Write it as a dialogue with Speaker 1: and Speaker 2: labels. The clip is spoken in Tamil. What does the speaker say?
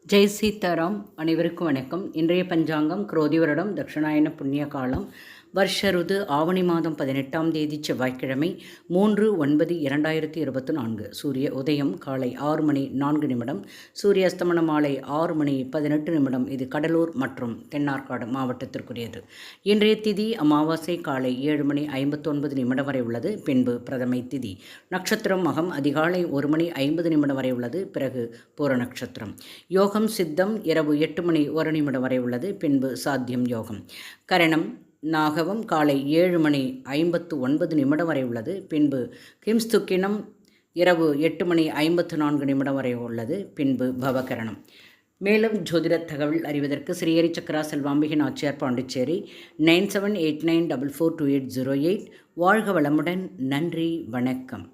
Speaker 1: ஜெய் சீதாராம். அனைவருக்கும் வணக்கம். இன்றைய பஞ்சாங்கம் குரோதி வருடம் தட்சிணாயன புண்ணிய காலம் வருஷ ருது ஆவணி மாதம் 18ஆம் தேதி செவ்வாய்க்கிழமை 3/9/2024. சூரிய உதயம் காலை 6 மணி 4 நிமிடம், சூரிய அஸ்தமனம் மாலை 6 மணி 18 நிமிடம். இது கடலூர் மற்றும் தென்னார்காடு மாவட்டத்திற்குரியது. இன்றைய திதி அமாவாசை காலை 7 மணி 59 நிமிடம் வரை உள்ளது. பின்பு பிரதமை திதி. நட்சத்திரம் மகம் அதிகாலை 1 மணி 50 நிமிடம் வரை உள்ளது. பிறகு பூர நட்சத்திரம். யோகம் சித்தம் இரவு 8 மணி 1 நிமிடம் வரை உள்ளது. பின்பு சாத்தியம் யோகம். கரணம் நாகவம் காலை 7 மணி 59 நிமிடம் வரை உள்ளது. பின்பு கிம்ஸ்துக்கினம் இரவு 8 மணி 54 நிமிடம் வரை உள்ளது. பின்பு பவகரணம். மேலும் ஜோதிட தகவல் அறிவதற்கு ஸ்ரீஹரி சக்கரா செல்வாம்பிகை நாச்சியார், பாண்டிச்சேரி 9789442808. வாழ்க வளமுடன். நன்றி, வணக்கம்.